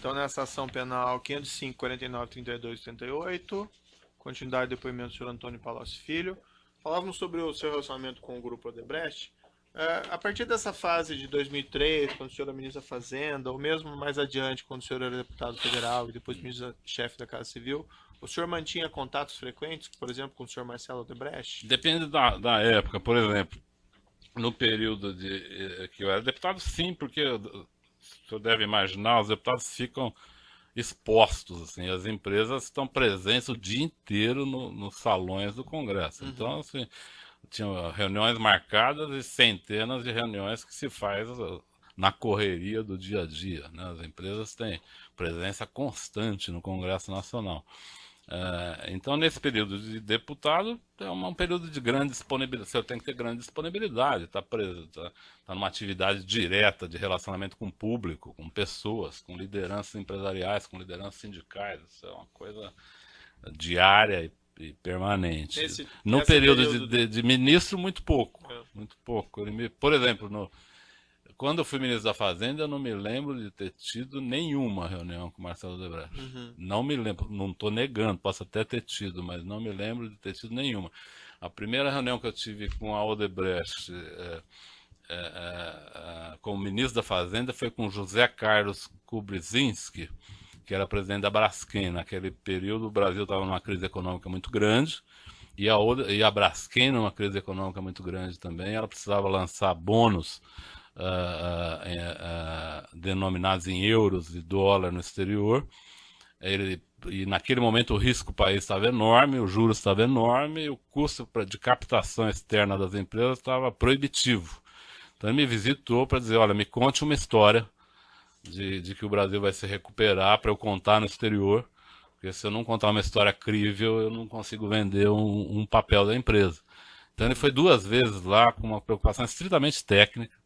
Então, nessa ação penal 505, 49, 32 e 38, continuidade do depoimento do senhor Antônio Palocci Filho. Falávamos sobre o seu relacionamento com o Grupo Odebrecht. A partir dessa fase de 2003, quando o senhor era ministro da Fazenda, ou mesmo mais adiante, quando o senhor era deputado federal e depois ministro-chefe da Casa Civil, o senhor mantinha contatos frequentes, por exemplo, com o senhor Marcelo Odebrecht? Depende da época, por exemplo, no período que eu era deputado, sim, porque o senhor deve imaginar, os deputados ficam expostos, assim, as empresas estão presentes o dia inteiro nos salões do Congresso. Então, assim, tinha reuniões marcadas e centenas de reuniões que se faz na correria do dia a dia, né? As empresas têm presença constante no Congresso Nacional. Então, nesse período de deputado, é um período de grande disponibilidade. Você tem que ter grande disponibilidade, está preso, tá numa atividade direta de relacionamento com o público, com pessoas, com lideranças empresariais, com lideranças sindicais. Isso é uma coisa diária e permanente. No período de ministro, muito pouco. Muito pouco. Por exemplo, quando eu fui ministro da Fazenda, eu não me lembro de ter tido nenhuma reunião com o Marcelo Odebrecht. Não me lembro, não estou negando, posso até ter tido, mas não me lembro de ter tido nenhuma. A primeira reunião que eu tive com a Odebrecht como ministro da Fazenda foi com José Carlos Kubrzinski, que era presidente da Braskem. Naquele período o Brasil estava numa crise econômica muito grande, e a Braskem numa crise econômica muito grande também. Ela precisava lançar bônus denominados em euros e dólar no exterior. E naquele momento o risco do país estava enorme, o juros estava enorme, e o custo de captação externa das empresas estava proibitivo. Então ele me visitou para dizer, olha, me conte uma história de que o Brasil vai se recuperar para eu contar no exterior, porque se eu não contar uma história crível, eu não consigo vender um papel da empresa. Então ele foi 2 vezes lá com uma preocupação estritamente técnica.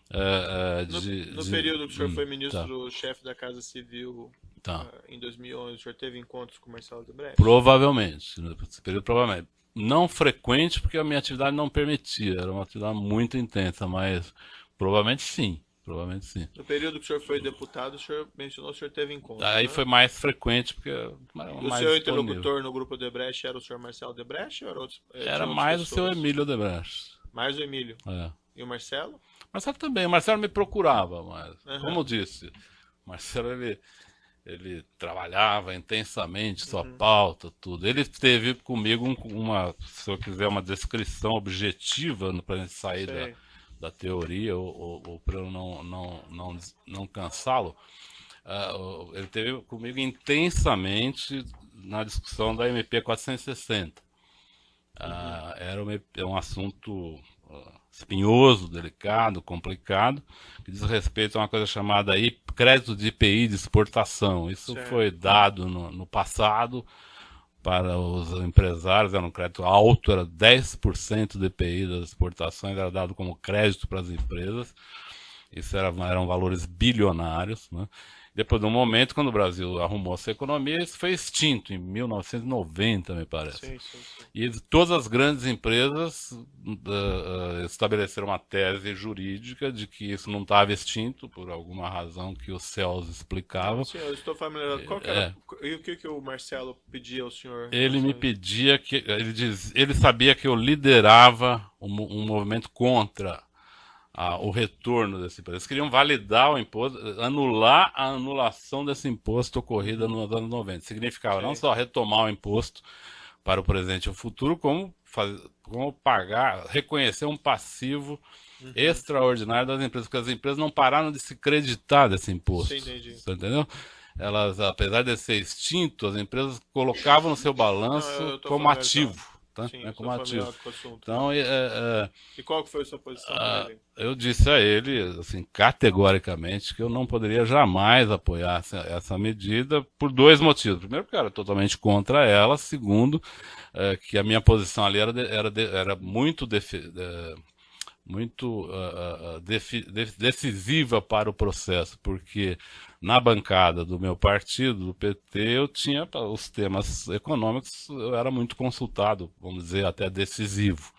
No período que o senhor foi ministro-chefe da Casa Civil, em 2011, o senhor teve encontros com o Marcelo Odebrecht? Provavelmente, nesse período provavelmente. Não frequente, porque a minha atividade não permitia, era uma atividade muito intensa, mas provavelmente sim. Provavelmente sim. No período que o senhor foi deputado, o senhor mencionou que o senhor teve encontros. Aí, né? Foi mais frequente, porque o seu interlocutor no grupo Odebrecht era o senhor Marcelo Odebrecht ou era outros? Era mais pessoas? O seu Emílio Odebrecht. Mais o Emílio? E o Marcelo? Marcelo também. O Marcelo me procurava, mas, como eu disse, o Marcelo ele trabalhava intensamente, sua pauta, tudo. Ele teve comigo se eu quiser, uma descrição objetiva para a gente sair da teoria ou para eu não cansá-lo. Ele teve comigo intensamente na discussão da MP 460. Era um assunto espinhoso, delicado, complicado, que diz respeito a uma coisa chamada crédito de IPI de exportação. Isso foi dado no passado para os empresários, era um crédito alto, era 10% do IPI das exportações, era dado como crédito para as empresas. Isso eram valores bilionários, né? Depois de um momento, quando o Brasil arrumou essa economia, isso foi extinto, em 1990, me parece. Sim. E todas as grandes empresas estabeleceram uma tese jurídica de que isso não estava extinto, por alguma razão que o Celso explicava. Sim, eu estou familiarizado. E o que o Marcelo pedia ao senhor? Ele me pedia que... Ele sabia que eu liderava um movimento contra o retorno desse imposto. Eles queriam validar o imposto, anular a anulação desse imposto ocorrida nos anos 90. Significava não só retomar o imposto para o presente e o futuro, como pagar, reconhecer um passivo extraordinário das empresas, porque as empresas não pararam de se creditar desse imposto. Sim, entendi. Você entendeu? Elas, apesar de ser extinto, as empresas colocavam no seu balanço como ativo. Tá? Sim, como ativo. Então, e qual que foi a sua posição nele? Eu disse a ele, assim, categoricamente, que eu não poderia jamais apoiar essa medida por 2 motivos. Primeiro, porque eu era totalmente contra ela. Segundo, que a minha posição ali era muito decisiva para o processo, porque na bancada do meu partido, do PT, eu tinha os temas econômicos, eu era muito consultado, vamos dizer, até decisivo.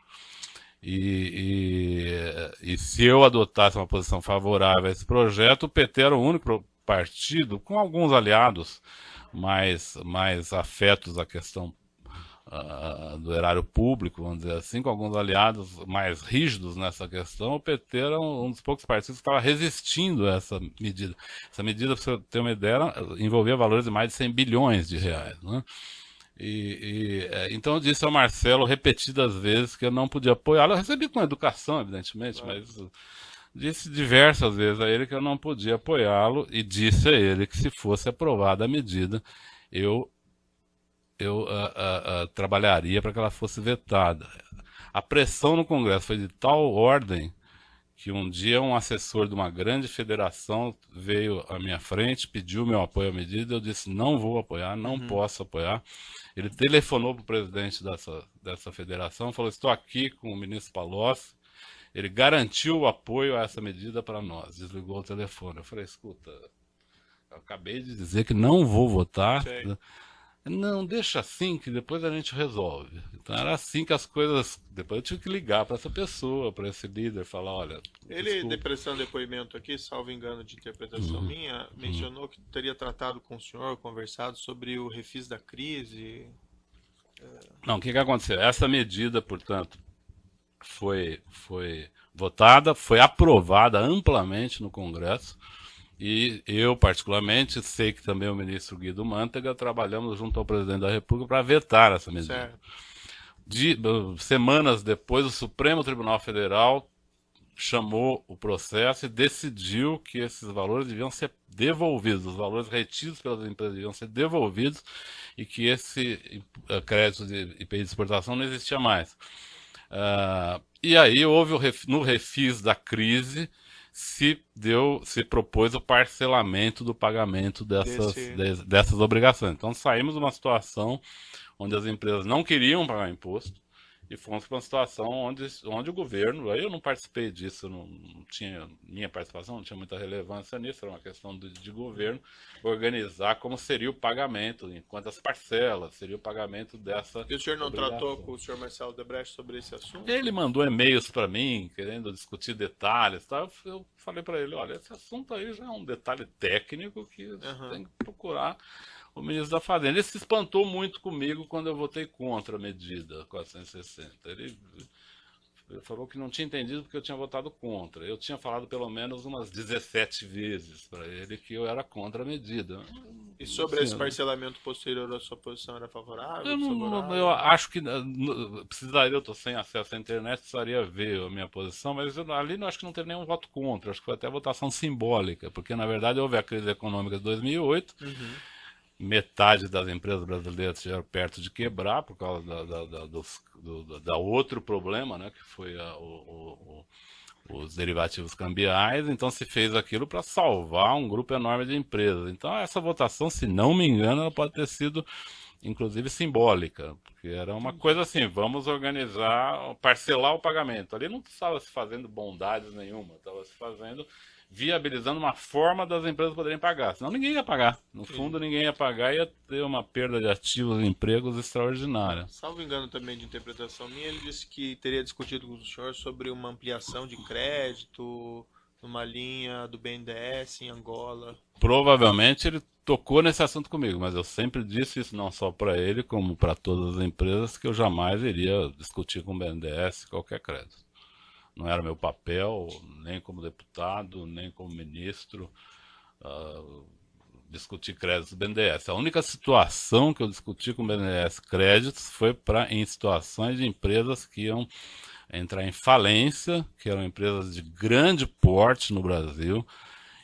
E se eu adotasse uma posição favorável a esse projeto, o PT era o único partido, com alguns aliados mais afetos à questão do erário público, vamos dizer assim, com alguns aliados mais rígidos nessa questão, o PT era um dos poucos partidos que estava resistindo a essa medida. Essa medida, para você ter uma ideia, envolvia valores de mais de 100 bilhões de reais, né? Então eu disse ao Marcelo repetidas vezes que eu não podia apoiá-lo. Eu recebi com educação, evidentemente, mas disse diversas vezes a ele que eu não podia apoiá-lo e disse a ele que se fosse aprovada a medida, eu trabalharia para que ela fosse vetada. A pressão no Congresso foi de tal ordem que um dia um assessor de uma grande federação veio à minha frente, pediu meu apoio à medida, eu disse, não vou apoiar, não posso apoiar. Ele telefonou para o presidente dessa federação, falou, estou aqui com o ministro Palocci, ele garantiu o apoio a essa medida para nós, desligou o telefone. Eu falei, escuta, eu acabei de dizer que não vou votar. Sei. Não, deixa assim que depois a gente resolve. Então era assim que as coisas. Depois eu tive que ligar para essa pessoa, para esse líder, falar: olha. Ele, prestando depoimento aqui, salvo engano de interpretação minha, mencionou que teria tratado com o senhor, conversado sobre o refis da crise. Não, o que aconteceu? Essa medida, portanto, foi votada, foi aprovada amplamente no Congresso. E eu, particularmente, sei que também o ministro Guido Mantega trabalhamos junto ao presidente da República para vetar essa medida. Semanas depois, o Supremo Tribunal Federal chamou o processo e decidiu que esses valores deviam ser devolvidos, os valores retidos pelas empresas deviam ser devolvidos e que esse crédito de IPI de exportação não existia mais. E aí houve no refis da crise se propôs o parcelamento do pagamento dessas obrigações. Então saímos de uma situação onde as empresas não queriam pagar imposto e fomos para uma situação onde o governo, aí eu não participei disso, não tinha minha participação, não tinha muita relevância nisso, era uma questão de governo, organizar como seria o pagamento, em quantas parcelas seria o pagamento dessa. E o senhor não tratou com o senhor Marcelo Debrecht sobre esse assunto? Ele mandou e-mails para mim, querendo discutir detalhes, tá? Eu falei para ele, olha, esse assunto aí já é um detalhe técnico que tem que procurar o ministro da Fazenda. Ele se espantou muito comigo quando eu votei contra a medida 460. Ele falou que não tinha entendido porque eu tinha votado contra. Eu tinha falado pelo menos umas 17 vezes para ele que eu era contra a medida. E sobre esse parcelamento posterior, a sua posição era favorável? Eu acho que precisaria, eu estou sem acesso à internet, precisaria ver a minha posição, mas ali eu acho que não teve nenhum voto contra, acho que foi até votação simbólica, porque na verdade houve a crise econômica de 2008, metade das empresas brasileiras estiveram perto de quebrar por causa da outro problema, né, que foi os derivativos cambiais, então se fez aquilo para salvar um grupo enorme de empresas. Então essa votação, se não me engano, ela pode ter sido inclusive simbólica, porque era uma coisa assim, vamos organizar, parcelar o pagamento. Ali não estava se fazendo bondades nenhuma, estava se fazendo, viabilizando uma forma das empresas poderem pagar, senão ninguém ia pagar. No fundo, ninguém ia pagar e ia ter uma perda de ativos e empregos extraordinária. Salvo engano também de interpretação minha, ele disse que teria discutido com o senhor sobre uma ampliação de crédito numa linha do BNDES em Angola. Provavelmente ele tocou nesse assunto comigo, mas eu sempre disse isso não só para ele, como para todas as empresas, que eu jamais iria discutir com o BNDES qualquer crédito. Não era meu papel, nem como deputado, nem como ministro, discutir créditos do BNDES. A única situação que eu discuti com o BNDES créditos foi em situações de empresas que iam entrar em falência, que eram empresas de grande porte no Brasil,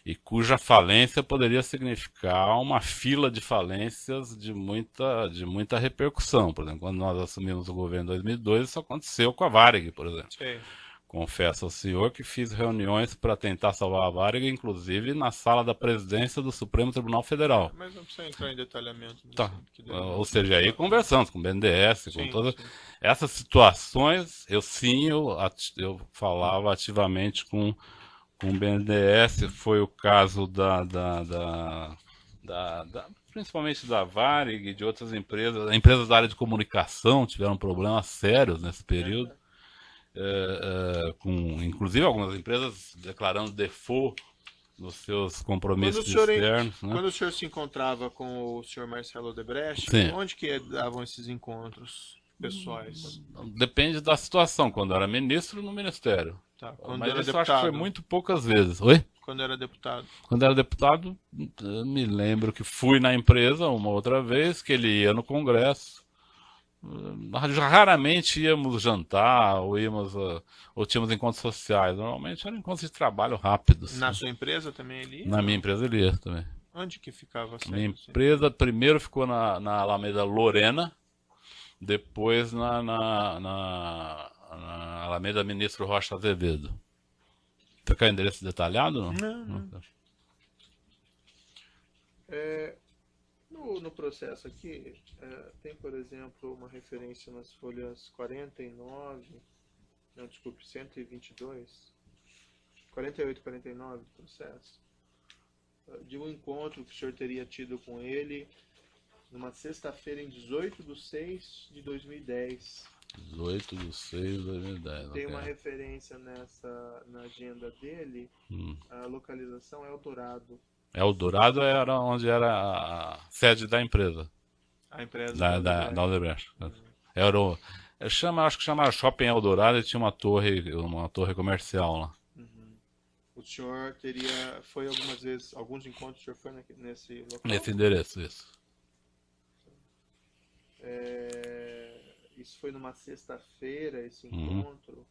e cuja falência poderia significar uma fila de falências de muita repercussão. Por exemplo, quando nós assumimos o governo em 2002, isso aconteceu com a Varig, por exemplo. Sim. Confesso ao senhor que fiz reuniões para tentar salvar a Varig, inclusive na sala da presidência do Supremo Tribunal Federal. Mas não precisa entrar em detalhamento. Tá. Ou seja, aí conversamos com o BNDES, com todas essas situações, eu falava ativamente com o BNDES. Foi o caso principalmente da Varig e de outras empresas da área de comunicação tiveram problemas sérios nesse período. Inclusive algumas empresas declarando default dos seus Quando compromissos o senhor, externos, né? quando o senhor se encontrava com o senhor Marcelo Odebrecht, Sim. onde que davam esses encontros pessoais? Depende da situação. Quando eu era ministro, no ministério. Tá. Quando Mas era isso eu acho que foi deputado? muito poucas vezes. Oi? Quando era deputado? Quando eu era deputado, eu me lembro que fui na empresa uma outra vez, que ele ia no Congresso. Raramente íamos jantar, ou tínhamos encontros sociais. Normalmente eram encontros de trabalho rápidos. Na sua empresa também ele ia? Na minha empresa ele ia também. Onde que ficava a A minha sede? empresa primeiro ficou na Alameda Lorena, depois na Alameda Ministro Rocha Azevedo. Você quer endereço detalhado? Não? Não. No processo aqui, tem, por exemplo, uma referência nas folhas 49, não, desculpe, 122, 48 e 49 do processo, de um encontro que o senhor teria tido com ele numa sexta-feira em 18/6/2010. 18/6/2010. Tem Ok. uma referência na agenda dele, a localização é Eldorado, Eldorado era onde era a sede da empresa, a empresa da Odebrecht. Era acho que chamava Shopping Eldorado e tinha uma torre comercial lá. O senhor foi algumas vezes, alguns encontros o senhor foi nesse local? Nesse endereço, isso. Isso foi numa sexta-feira, esse encontro?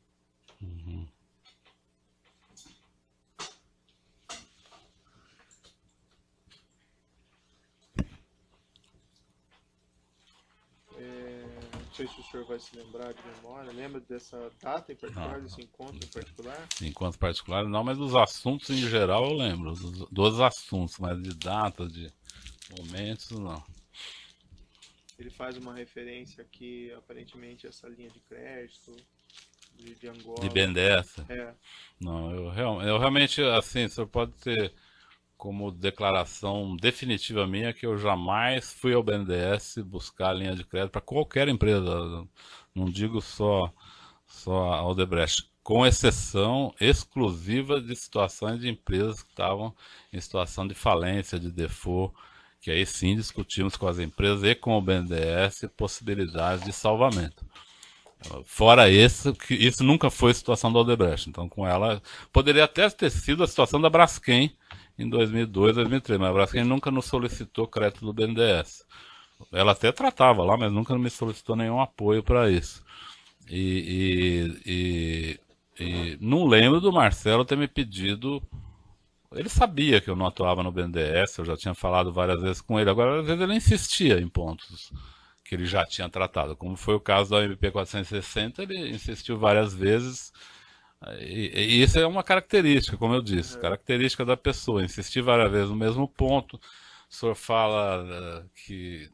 Não sei se o senhor vai se lembrar de memória, lembra dessa data em particular, desse encontro em particular? Encontros particulares não, mas dos assuntos em geral eu lembro. Dos assuntos, mas de data, de momentos, não. Ele faz uma referência aqui, aparentemente, essa linha de crédito de Angola. De BNDES. Não, eu realmente, assim, você pode ter como declaração definitiva minha que eu jamais fui ao BNDES buscar a linha de crédito para qualquer empresa. Não digo só a Odebrecht, com exceção exclusiva de situações de empresas que estavam em situação de falência, de default, que aí sim discutimos com as empresas e com o BNDES possibilidades de salvamento. Fora isso nunca foi a situação da Odebrecht. Então, com ela, poderia até ter sido a situação da Braskem em 2002, 2003, mas a Braskem nunca nos solicitou crédito do BNDES. Ela até tratava lá, mas nunca me solicitou nenhum apoio para isso. E não lembro do Marcelo ter me pedido. Ele sabia que eu não atuava no BNDES, eu já tinha falado várias vezes com ele. Agora, às vezes, ele insistia em pontos que ele já tinha tratado. Como foi o caso da MP 460, ele insistiu várias vezes. E isso é uma característica, como eu disse, característica da pessoa. Insistir várias vezes no mesmo ponto. O senhor fala que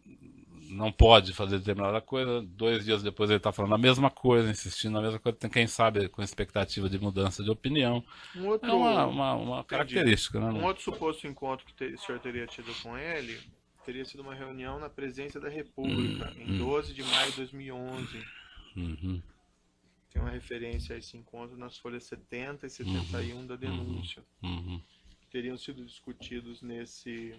não pode fazer determinada coisa, 2 dias depois ele está falando a mesma coisa, insistindo na mesma coisa, tem quem sabe com expectativa de mudança de opinião. É uma característica, né? Um outro suposto encontro que o senhor teria tido com ele teria sido uma reunião na Presidência da República, em 12 de maio de 2011. Tem uma referência a esse encontro nas folhas 70 e 71 da denúncia. Teriam sido discutidos nesse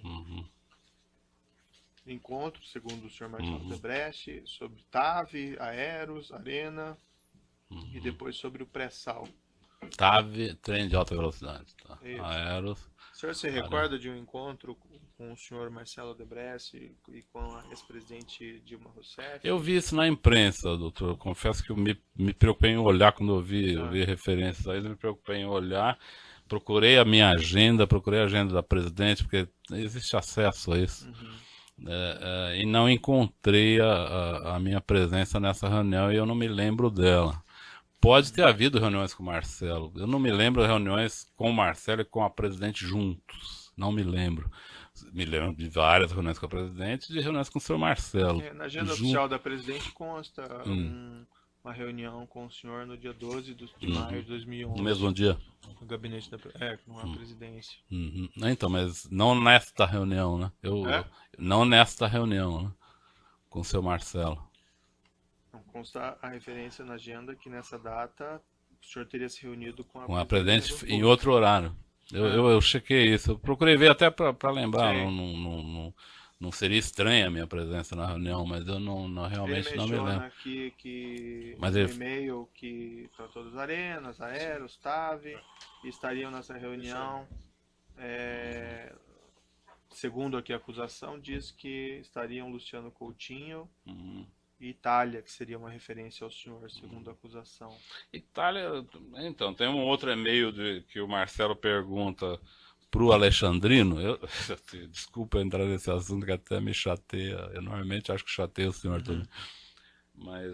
encontro, segundo o senhor Marcelo Odebrecht, sobre TAV, Aeros, Arena e depois sobre o pré-sal. TAV, trem de alta velocidade. Tá? Aeros. O senhor se recorda de um encontro com o senhor Marcelo Odebrecht e com a ex-presidente Dilma Rousseff? Eu vi isso na imprensa, doutor. Eu confesso que eu me preocupei em olhar quando eu vi referências a isso, me preocupei em olhar. Procurei a minha agenda, procurei a agenda da presidente, porque existe acesso a isso. E não encontrei a minha presença nessa reunião e eu não me lembro dela. Pode ter havido reuniões com o Marcelo. Eu não me lembro de reuniões com o Marcelo e com a presidente juntos. Não me lembro. Me lembro de várias reuniões com a presidente e de reuniões com o senhor Marcelo. Na agenda oficial da presidente consta uma reunião com o senhor no dia 12 de maio de 2011. No mesmo dia? No gabinete com a presidência. Então, mas não nesta reunião, né? Não nesta reunião, né? Com o seu Marcelo. Não consta a referência na agenda que nessa data o senhor teria se reunido com a presidente em outro horário. Eu chequei isso. Eu procurei ver até para lembrar. Sim. Não seria estranha a minha presença na reunião, mas eu Ele realmente não me lembro. menciona aqui que Mas no ele. e-mail que tratou dos Arenas, Aeros, TAV, estariam nessa reunião. É, segundo aqui a acusação, diz que estariam Luciano Coutinho Hum, e Itália, que seria uma referência ao senhor, segundo a acusação. Itália. Então, tem um outro e-mail que o Marcelo pergunta pro Alexandrino. Desculpa entrar nesse assunto que até me chateia enormemente. Acho que chateia o senhor também. Uhum. Mas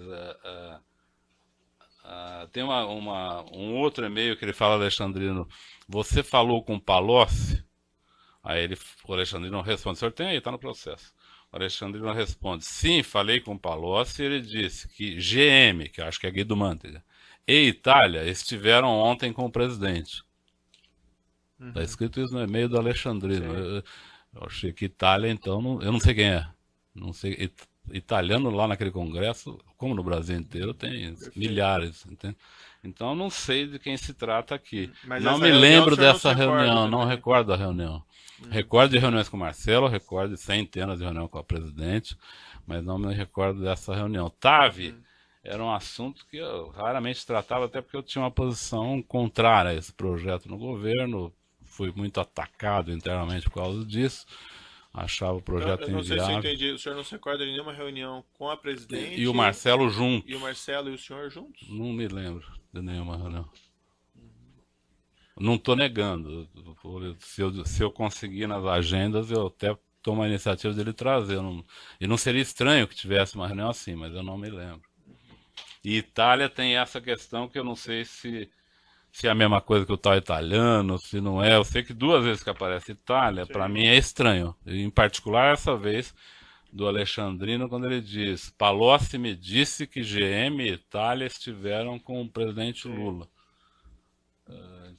tem um outro e-mail que ele fala, Alexandrino. Você falou com o Palocci? Aí o Alexandrino responde, o senhor tem aí, está no processo. O Alexandrino responde, sim, falei com o Palocci e ele disse que GM, que eu acho que é Guido Mantega, e Itália estiveram ontem com o presidente. Está Uhum. escrito isso no e-mail do Alexandrino. Sim, Eu achei que Itália, então, eu não sei quem é. Não sei, italiano lá naquele congresso, como no Brasil inteiro, tem perfeito. milhares, entende? Então, eu não sei de quem se trata aqui. Mas Não essa me reunião o lembro senhor não se dessa recorda reunião, não também. recordo da reunião. Hum. Recordo de reuniões com o Marcelo, recordo de centenas de reuniões com a presidente, mas não me recordo dessa reunião. TAV Uhum. era um assunto que eu raramente tratava, até porque eu tinha uma posição contrária a esse projeto no governo, fui muito atacado internamente por causa disso, achava o Eu projeto não sei se eu inviável. entendi. O senhor não se recorda de nenhuma reunião com a E o presidente Marcelo e o juntos, Marcelo e o senhor juntos? não me lembro de nenhuma reunião. Não estou negando, se eu conseguir nas agendas, eu até tomo a iniciativa dele trazer. E não seria estranho que tivesse uma reunião assim, mas eu não me lembro. E Itália tem essa questão que eu não sei se é a mesma coisa que o tal italiano, se não é. Eu sei que duas vezes que aparece Itália, para Sim. mim é estranho. E, em particular, essa vez do Alexandrino, quando ele diz: Palocci me disse que GM e Itália estiveram com o presidente Sim. Lula.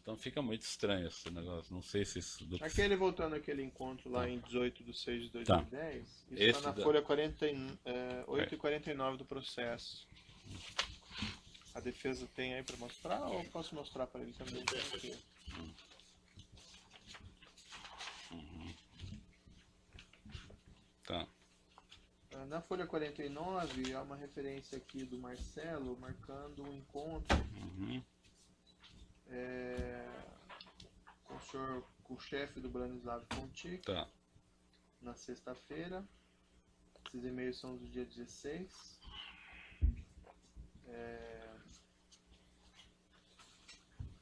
Então fica muito estranho esse negócio. Não sei se isso. Aquele, voltando àquele encontro lá Tá. em 18 de 6 de Tá. 2010, isso está Esse na da. folha 8 É. e 49 do processo. A defesa tem aí para mostrar ou posso mostrar para ele também? Aqui. Tá. Na folha 49 há uma referência aqui do Marcelo marcando um encontro Uhum. é, com o chefe do Branislav Conti Tá. na sexta-feira. Esses e-mails são do dia 16.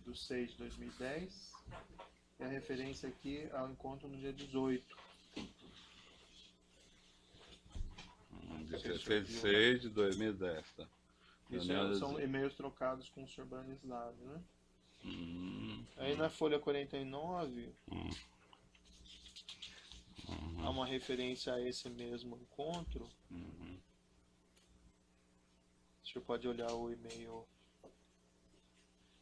Do 6 de 2010. E a referência aqui ao encontro no dia 18. 16 de 6 de 2010. Tá. Isso são e-mails trocados com o Sr. Branislav, né? Aí na folha 49 há uma referência a esse mesmo encontro. O senhor pode olhar o e-mail,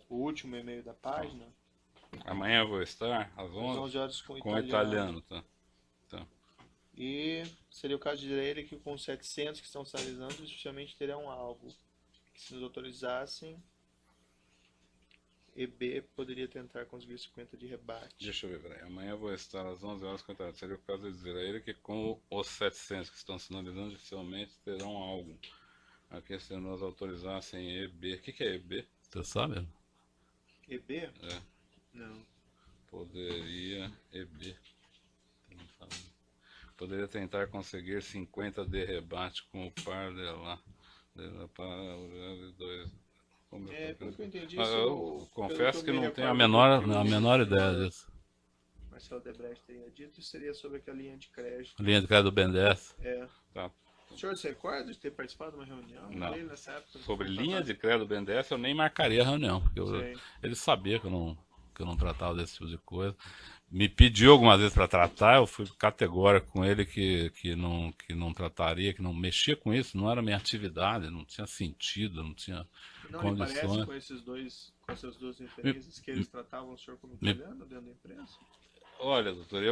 o último e-mail da página. Amanhã eu vou estar às Às 11 11 horas com o com o italiano. italiano. Tá. Tá. E seria o caso de dizer ele que com os 700 que estão sinalizando, justamente terão algo. Que se nos autorizassem, EB poderia tentar conseguir 50 de rebate. Deixa eu ver, peraí. Amanhã eu vou estar às 11 horas com o italiano. Seria o caso de dizer a ele que com os 700 que estão sinalizando, dificilmente terão algo. Aqui se nos autorizassem EB. O que é EB? Você sabe? EB? É. Não. Poderia EB. Poderia tentar conseguir 50 de rebate com o par de lá. Pelo que eu entendi, Eu pelo que confesso eu que me não tenho a recordo do que menor o ideia senhor disso. Marcelo Debrecht teria dito, seria sobre aquela linha de crédito. Linha de crédito do BNDES? É. Tá. O senhor se recorda de ter participado de uma reunião Não. dele nessa época? Sobre linha de crédito do BNDES eu nem marcaria a reunião, porque ele sabia que eu não tratava desse tipo de coisa. Me pediu algumas vezes para tratar, eu fui categórico com ele que não trataria, que não mexia com isso, não era minha atividade, não tinha sentido, não tinha Não lhe parece condições. com essas duas referências que eles tratavam o senhor como Me- italiano dentro da imprensa? Olha, doutor,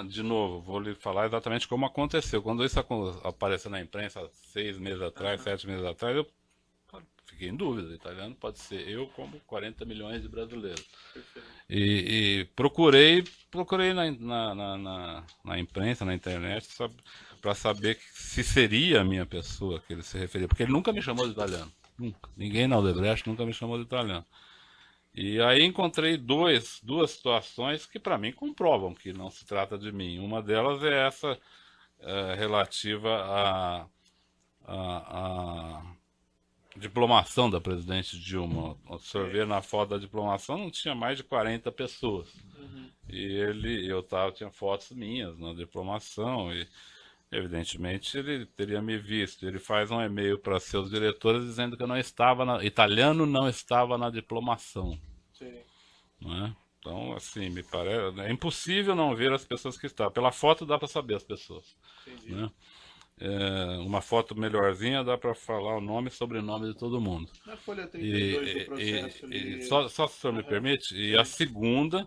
de novo, vou lhe falar exatamente como aconteceu. Quando isso apareceu na imprensa 6 meses atrás, 7 meses atrás, eu fiquei em dúvida. O italiano pode ser eu como 40 milhões de brasileiros. Perfeito. E procurei na imprensa, na internet, para saber se seria a minha pessoa que ele se referia, porque ele nunca me chamou de italiano. Nunca. Ninguém na Odebrecht nunca me chamou de italiano. E aí encontrei duas situações que para mim comprovam que não se trata de mim. Uma delas é essa relativa à diplomação da presidente Dilma. O senhor vê na foto da diplomação, não tinha mais de 40 pessoas. E tinha fotos minhas na diplomação e evidentemente ele teria me visto. Ele faz um e-mail para seus diretores dizendo que eu não estava italiano não estava na diplomação. Sim. Né? Então, assim, me parece. É impossível não ver as pessoas que estão. Pela foto dá para saber as pessoas. Entendi. Né? Uma foto melhorzinha dá para falar o nome e sobrenome de todo mundo. Na folha 32 do processo ali... Só se o senhor me permite, e a segunda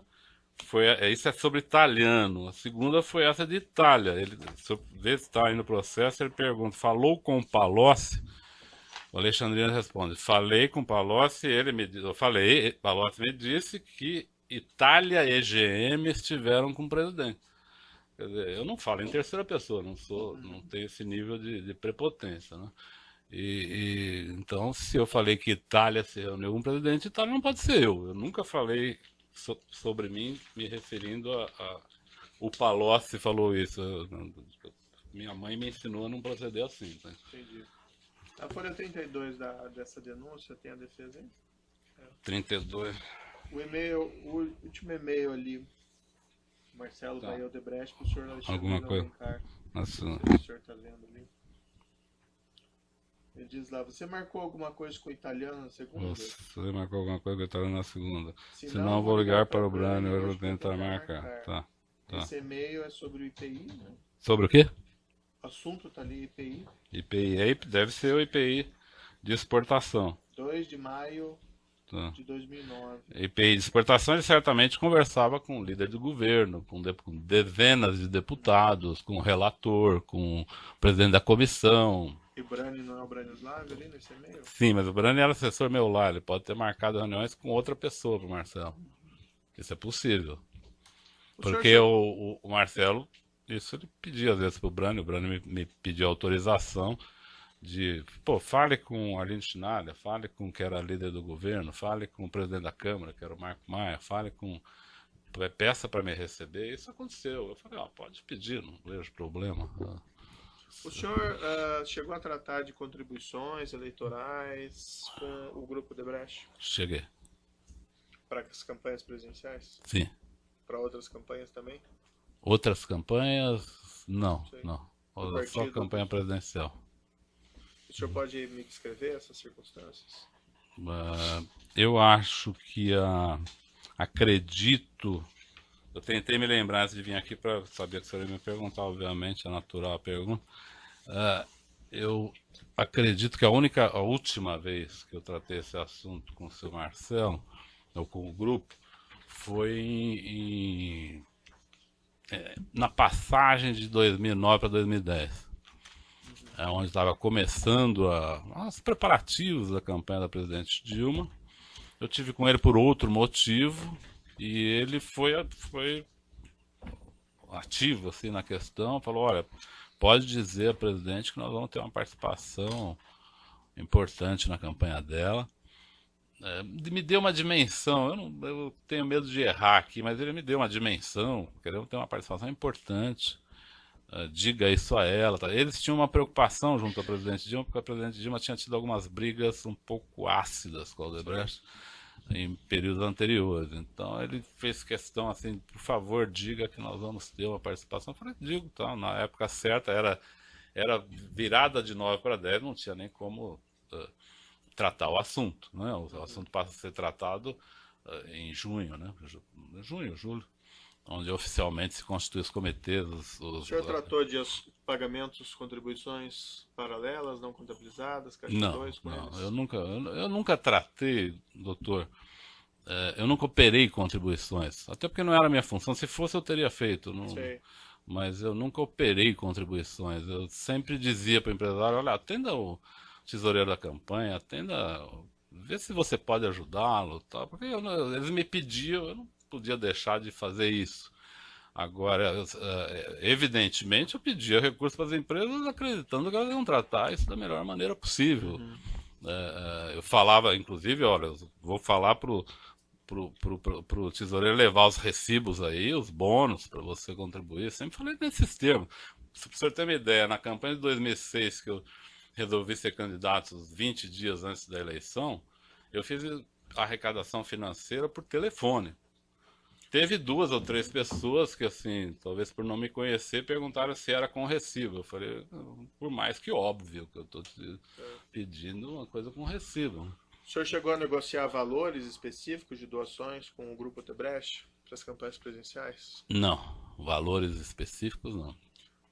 isso é sobre italiano. A segunda foi essa de Itália. Ele, se eu ver se está aí no processo, ele pergunta: falou com o Palocci? O Alexandrino responde: falei com o Palocci, Palocci me disse que Itália e GM estiveram com o presidente. Quer dizer, eu não falo em terceira pessoa, não tenho esse nível de prepotência, né? Então, se eu falei que Itália se reuniu com o presidente, Itália não pode ser eu. Eu nunca falei sobre mim me referindo o Palocci falou isso. Minha mãe me ensinou a não proceder assim. Tá? Entendi. Na folha 32 dessa denúncia tem a defesa aí? 32. O último e-mail ali, Marcelo Baia Odebrecht, para o senhor Alexandre Alguma coisa. Alencar. Nossa. Não sei se o senhor está vendo ali. Ele diz lá: você marcou alguma coisa com o italiano na segunda? Você marcou alguma coisa com o italiano na segunda. Se não, vou ligar para o Brani, eu vou tentar marcar. Tá. Esse e-mail é sobre o IPI, né? Sobre o quê? O assunto está ali, IPI. IPI, deve ser o IPI de exportação. 2 de maio de 2009. IPI de exportação, ele certamente conversava com o líder do governo, com dezenas de deputados, com o relator, com o presidente da comissão. E o Brani não é o Branislav ali nesse e-mail? Sim, mas o Brani era assessor meu lá, ele pode ter marcado reuniões com outra pessoa pro Marcelo. Isso é possível. Porque o Marcelo, isso ele pedia às vezes pro Brani, o Brani me pediu autorização de, fale com a Arlindo Chinalha, fale com o que era líder do governo, fale com o presidente da Câmara, que era o Marco Maia, peça para me receber. Isso aconteceu. Eu falei, pode pedir, não vejo problema. O senhor chegou a tratar de contribuições eleitorais com o Grupo Odebrecht? Cheguei. Para as campanhas presidenciais? Sim. Para outras campanhas também? Outras campanhas? Não, Sim. não. Só campanha presidencial. O senhor pode me descrever essas circunstâncias? Eu acho que acredito. Eu tentei me lembrar antes de vir aqui para saber que o senhor ia me perguntar, obviamente, é natural a pergunta. Eu acredito que a última vez que eu tratei esse assunto com o seu Marcelo, ou com o grupo, foi na passagem de 2009 para 2010. Onde estava começando os preparativos da campanha da presidente Dilma. Eu tive com ele por outro motivo e ele foi ativo assim na questão, falou: olha, pode dizer à presidente que nós vamos ter uma participação importante na campanha dela. Me deu uma dimensão, eu tenho medo de errar aqui, mas ele me deu uma dimensão, queremos ter uma participação importante. Diga isso a ela. Tá? Eles tinham uma preocupação junto ao presidente Dilma, porque a presidente Dilma tinha tido algumas brigas um pouco ácidas com a Odebrecht em períodos anteriores. Então ele fez questão assim: por favor, diga que nós vamos ter uma participação. Eu falei: digo, tá, na época certa, era virada de 9 para 10, não tinha nem como tratar o assunto. Né? O assunto passa a ser tratado em junho, né? Junho, julho. Onde oficialmente se constituem os comitês. O senhor tratou de pagamentos, contribuições paralelas, não contabilizadas, caixa 2 com eles? Eu nunca tratei, doutor, eu nunca operei contribuições, até porque não era minha função. Se fosse, eu teria feito. Não, mas eu nunca operei contribuições. Eu sempre dizia para o empresário: olha, atenda o tesoureiro da campanha, vê se você pode ajudá-lo, tá? Porque eles me pediam, eu podia deixar de fazer isso. Agora, evidentemente, eu pedia recurso para as empresas acreditando que elas iam tratar isso da melhor maneira possível. Eu falava, inclusive, olha, eu vou falar pro tesoureiro levar os recibos aí, os bônus para você contribuir. Sempre falei nesses termos. Para você ter uma ideia, na campanha de 2006, que eu resolvi ser candidato uns 20 dias antes da eleição, eu fiz arrecadação financeira por telefone. Teve 2 ou 3 pessoas que, assim, talvez por não me conhecer, perguntaram se era com recibo. Eu falei, por mais que óbvio que eu estou pedindo uma coisa com recibo. O senhor chegou a negociar valores específicos de doações com o Grupo Odebrecht para as campanhas presidenciais? Não, valores específicos não.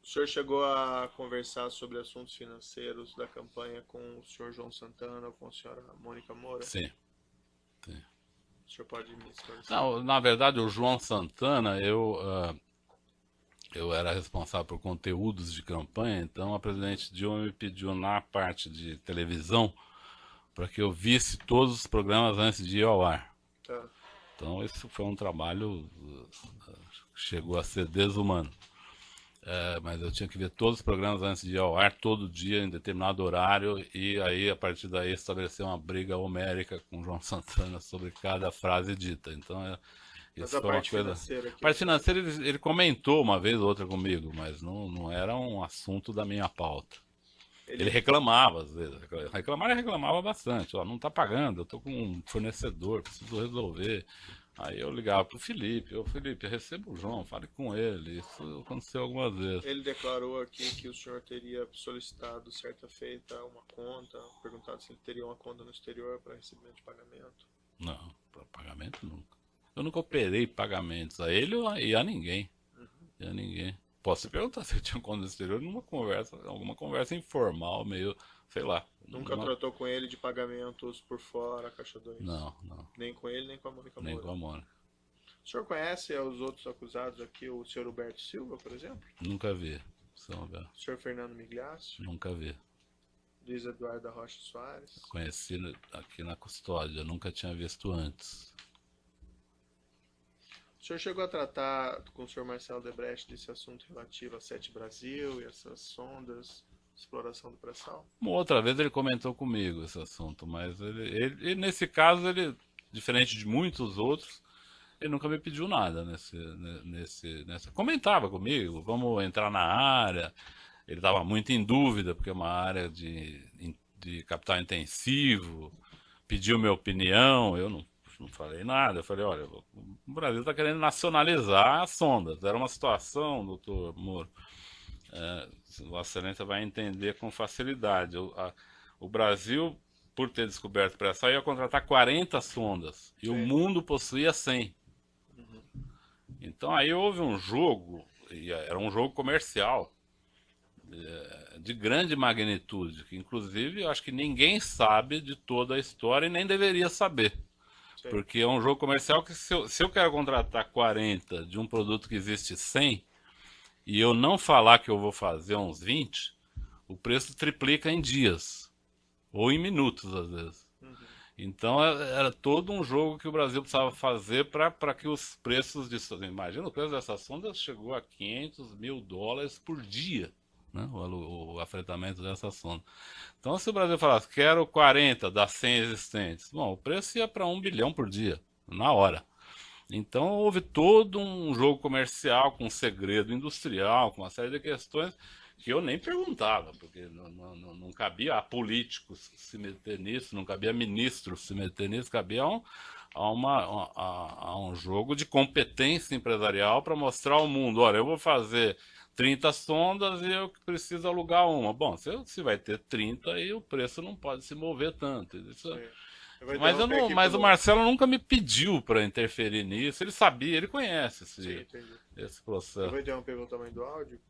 O senhor chegou a conversar sobre assuntos financeiros da campanha com o senhor João Santana ou com a senhora Mônica Moura? Sim. Sim. O senhor pode me esclarecer? Não, na verdade, o João Santana, eu era responsável por conteúdos de campanha, então a presidente Dilma me pediu na parte de televisão para que eu visse todos os programas antes de ir ao ar. Tá. Então isso foi um trabalho que chegou a ser desumano. Mas eu tinha que ver todos os programas antes de ir ao ar, todo dia, em determinado horário, e aí, a partir daí, estabelecer uma briga homérica com o João Santana sobre cada frase dita. Então, Mas isso a foi uma parte coisa... financeira A aqui, parte financeira, ele comentou uma vez ou outra comigo, mas não era um assunto da minha pauta. Ele reclamava, às vezes. Reclamava bastante. Ó, não está pagando, eu estou com um fornecedor, preciso resolver. Aí eu ligava pro Felipe, Felipe, receba o João, fale com ele. Isso aconteceu algumas vezes. Ele declarou aqui que o senhor teria solicitado certa feita uma conta, perguntado se ele teria uma conta no exterior para recebimento de pagamento. Não, para pagamento nunca. Eu nunca operei pagamentos a ele e a ninguém. E a ninguém. Posso perguntar se eu tinha conta no exterior numa conversa, alguma conversa informal, meio, sei lá. Nunca tratou com ele de pagamentos por fora, Caixa 2? Não. Nem com ele, nem com a Mônica Moura? Nem com a Mônica. O senhor conhece os outros acusados aqui, o senhor Huberto Silva, por exemplo? Nunca vi. São Roberto. O senhor Fernando Migliaccio? Nunca vi. Luiz Eduardo da Rocha Soares? Conheci aqui na custódia, nunca tinha visto antes. O senhor chegou a tratar com o senhor Marcelo Odebrecht desse assunto relativo a Sete Brasil e essas sondas, exploração do pré-sal? Uma outra vez ele comentou comigo esse assunto, mas ele nesse caso, diferente de muitos outros, ele nunca me pediu nada comentava comigo, vamos entrar na área. Ele estava muito em dúvida, porque é uma área de capital intensivo, pediu minha opinião, eu não falei nada. Eu falei, olha, o Brasil está querendo nacionalizar as sondas. Era uma situação, doutor Moro, Vossa Excelência vai entender com facilidade. O Brasil, por ter descoberto o pré-sal, ia contratar 40 sondas, e o mundo possuía 100. Então aí houve um jogo, e era um jogo comercial, de grande magnitude, que inclusive eu acho que ninguém sabe de toda a história e nem deveria saber. Sim. Porque é um jogo comercial que se eu quero contratar 40 de um produto que existe 100, e eu não falar que eu vou fazer uns 20, o preço triplica em dias, ou em minutos às vezes. Então era todo um jogo que o Brasil precisava fazer para que os preços disso... Imagina, o preço dessa sonda chegou a $500 mil por dia, né? O afretamento dessa sonda. Então se o Brasil falasse, quero 40 das 100 existentes, bom, o preço ia para 1 bilhão por dia, na hora. Então houve todo um jogo comercial com segredo industrial, com uma série de questões que eu nem perguntava, porque não cabia a políticos se meter nisso, não cabia a ministros se meter nisso, cabia a um jogo de competência empresarial para mostrar ao mundo, olha, eu vou fazer 30 sondas e eu preciso alugar uma. Bom, se vai ter 30, aí o preço não pode se mover tanto. Isso, mas o Marcelo nunca me pediu para interferir nisso, ele sabia, ele conhece esse processo. Eu vou interromper o tamanho do áudio,